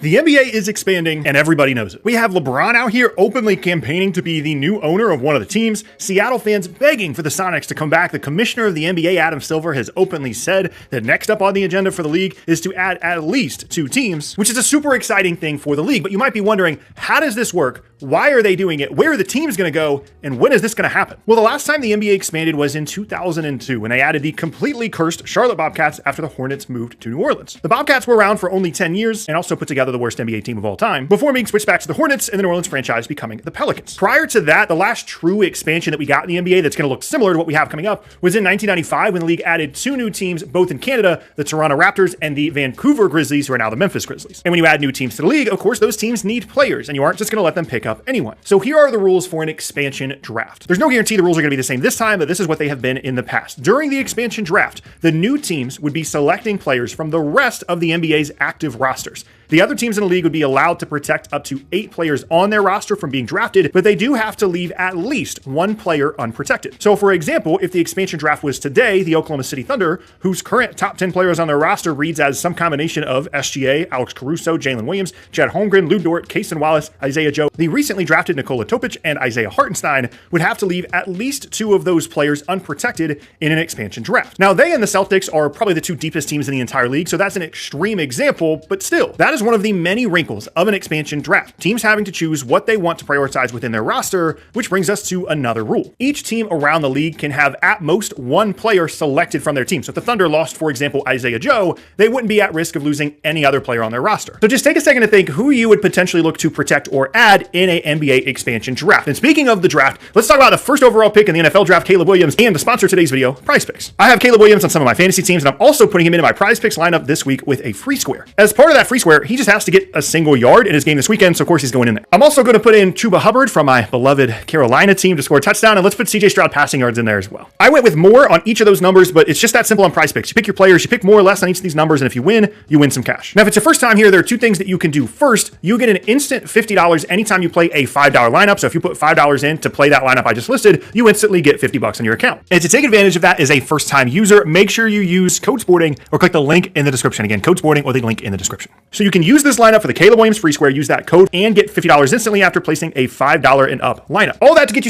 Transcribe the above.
The NBA is expanding, and everybody knows it. We have LeBron out here openly campaigning to be the new owner of one of the teams, Seattle fans begging for the Sonics to come back. The commissioner of the NBA, Adam Silver, has openly said that next up on the agenda for the league is to add at least 2 teams, which is a super exciting thing for the league. But you might be wondering, how does this work? Why are they doing it? Where are the teams going to go? And when is this going to happen? Well, the last time the NBA expanded was in 2002 when they added the completely cursed Charlotte Bobcats after the Hornets moved to New Orleans. The Bobcats were around for only 10 years and also put together the worst NBA team of all time before being switched back to the Hornets and the New Orleans franchise becoming the Pelicans. Prior to that, the last true expansion that we got in the NBA that's going to look similar to what we have coming up was in 1995 when the league added 2 new teams, both in Canada, the Toronto Raptors and the Vancouver Grizzlies, who are now the Memphis Grizzlies. And when you add new teams to the league, of course, those teams need players, and you aren't just going to let them pick up anyone. So here are the rules for an expansion draft. There's no guarantee the rules are going to be the same this time, but this is what they have been in the past. During the expansion draft, the new teams would be selecting players from the rest of the NBA's active rosters. The other teams in the league would be allowed to protect up to 8 players on their roster from being drafted, but they do have to leave at least 1 player unprotected. So for example, if the expansion draft was today, the Oklahoma City Thunder, whose current top 10 players on their roster reads as some combination of SGA, Alex Caruso, Jalen Williams, Chet Holmgren, Lou Dort, Kaysen Wallace, Isaiah Joe, the recently drafted Nikola Topic, and Isaiah Hartenstein, would have to leave at least 2 of those players unprotected in an expansion draft. Now, they and the Celtics are probably the 2 deepest teams in the entire league, so that's an extreme example, but still, that is one of the many wrinkles of an expansion draft. Teams having to choose what they want to prioritize within their roster, which brings us to another rule. Each team around the league can have at most 1 player selected from their team. So if the Thunder lost, for example, Isaiah Joe, they wouldn't be at risk of losing any other player on their roster. So just take a second to think who you would potentially look to protect or add in a NBA expansion draft. And speaking of the draft, let's talk about the first overall pick in the NFL draft, Caleb Williams, and the sponsor of today's video, Prize Picks. I have Caleb Williams on some of my fantasy teams, and I'm also putting him into my Prize Picks lineup this week with a free square. As part of that free square, he just has to get a single yard in his game this weekend, so of course he's going in there. I'm also going to put in Chuba Hubbard from my beloved Carolina team to score a touchdown, and let's put CJ Stroud passing yards in there as well. I went with more on each of those numbers, but it's just that simple on Prize Picks. You pick your players, you pick more or less on each of these numbers, and if you win some cash. Now, if it's your first time here, there are 2 things that you can do. First, you get an instant $50 anytime you play a $5 lineup. So if you put $5 in to play that lineup I just listed, you instantly get $50 on your account. And to take advantage of that as a first-time user, make sure you use Code Sporting or click the link in the description. Again, Code Sporting or the link in the description. So you can use this lineup for the Caleb Williams free square, use that code, and get $50 instantly after placing a $5 and up lineup. All that to get you started